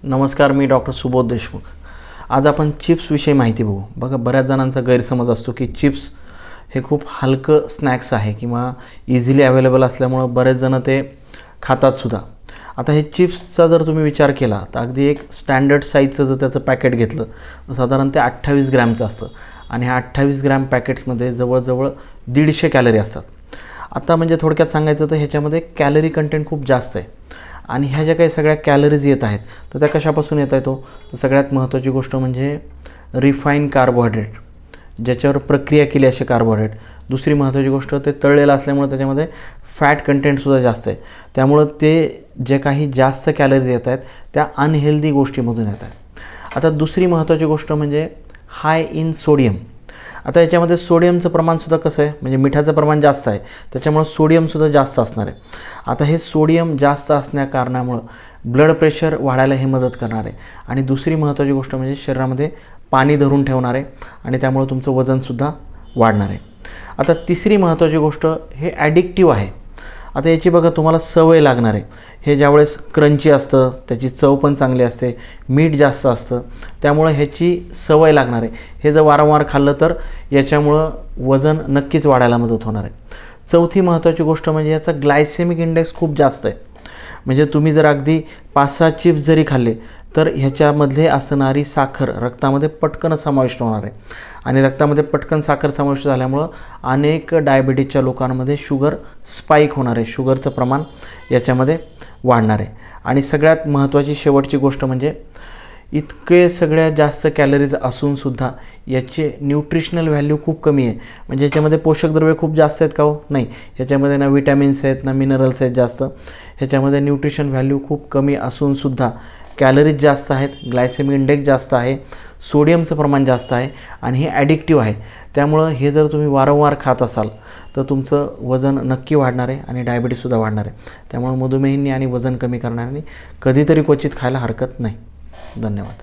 नमस्कार, मी डॉक्टर सुबोध देशमुख। आज आपण चिप्स विषयी माहिती बघू। बघा, बऱ्याच जणांचा गैरसमज असतो की चिप्स हे खूप हलकं स्नॅक्स आहे किंवा इझिली अवेलेबल असल्यामुळे बरेच जण ते खातात सुद्धा। आता हे चिप्सचा जर तुम्ही विचार केला तर अगदी एक स्टँडर्ड साईजचं जर त्याचं पॅकेट घेतलं तर साधारण ते 28 ग्रॅमचं असतं आणि ह्या 28 ग्रॅम पॅकेट्समध्ये जवळजवळ 150 कॅलरी असतात। आता म्हणजे थोडक्यात सांगायचं तर ह्याच्यामध्ये कॅलरी कंटेंट खूप जास्त आहे आणि ह्या ज्या काही सगळ्या कॅलरीज येत आहेत तर त्या कशापासून येत आहेत? तर सगळ्यात महत्त्वाची गोष्ट म्हणजे रिफाईन कार्बोहायड्रेट, ज्याच्यावर प्रक्रिया केली असे कार्बोहायड्रेट। दुसरी महत्त्वाची गोष्ट, ते तळलेलं असल्यामुळे त्याच्यामध्ये फॅट कंटेंटसुद्धा जास्त आहे, त्यामुळं ते जे काही जास्त कॅलरीज येत आहेत त्या अनहेल्दी गोष्टीमधून येत आहेत। आता दुसरी महत्त्वाची गोष्ट म्हणजे हाय इन सोडियम। आता याच्यामध्ये सोडियमचं प्रमाणसुद्धा कसं आहे, म्हणजे मिठाचं प्रमाण जास्त आहे त्याच्यामुळे सोडियमसुद्धा जास्त असणार आहे। आता हे सोडियम जास्त असण्या कारणामुळं ब्लड प्रेशर वाढायला हे मदत करणार आहे आणि दुसरी महत्त्वाची गोष्ट म्हणजे शरीरामध्ये पाणी धरून ठेवणार आहे आणि त्यामुळे तुमचं वजनसुद्धा वाढणार आहे। आता तिसरी महत्त्वाची गोष्ट, हे ॲडिक्टिव्ह आहे। आता याची बघा तुम्हाला सवय लागणार आहे। हे ज्यावेळेस क्रंची असतं त्याची चव पण चांगली असते, मीठ जास्त असतं, त्यामुळं ह्याची सवय लागणार आहे। हे जर वारंवार खाल्लं तर याच्यामुळं वजन नक्कीच वाढायला मदत होणार आहे। चौथी महत्त्वाची गोष्ट म्हणजे याचा ग्लायसेमिक इंडेक्स खूप जास्त आहे। म्हणजे तुम्ही जर अगदी 5-6 चिप्स जरी खाल्ले तर ह्याच्यामध्ये असणारी साखर रक्तामध्ये पटकन समाविष्ट होणार आहे आणि रक्तामध्ये पटकन साखर समाविष्ट झाल्यामुळं अनेक डायबिटीजच्या लोकांमध्ये शुगर स्पाइक होणार आहे, शुगरचं प्रमाण याच्यामध्ये वाढणार आहे। आणि सगळ्यात महत्त्वाची शेवटची गोष्ट म्हणजे इतके सगळ्यात जास्त कॅलरीज असूनसुद्धा याचे न्यूट्रिशनल व्हॅल्यू खूप कमी आहे। म्हणजे याच्यामध्ये पोषक द्रव्ये खूप जास्त आहेत का? हो, नाही। ह्याच्यामध्ये ना विटॅमिन्स आहेत ना मिनरल्स आहेत जास्त। ह्याच्यामध्ये न्यूट्रिशन व्हॅल्यू खूप कमी असूनसुद्धा कॅलरीज जास्त आहेत, ग्लायसेमिक इंडेक्स जास्त आहे, सोडियमचं प्रमाण जास्त आहे आणि हे ॲडिक्टिव्ह आहे। त्यामुळं हे जर तुम्ही वारंवार खात असाल तर तुमचं वजन नक्की वाढणार आहे आणि डायबिटीजसुद्धा वाढणार आहे। त्यामुळे मधुमेहींनी आणि वजन कमी करणाऱ्यांनी कधीतरी क्वचित खायला हरकत नाही। धन्यवाद।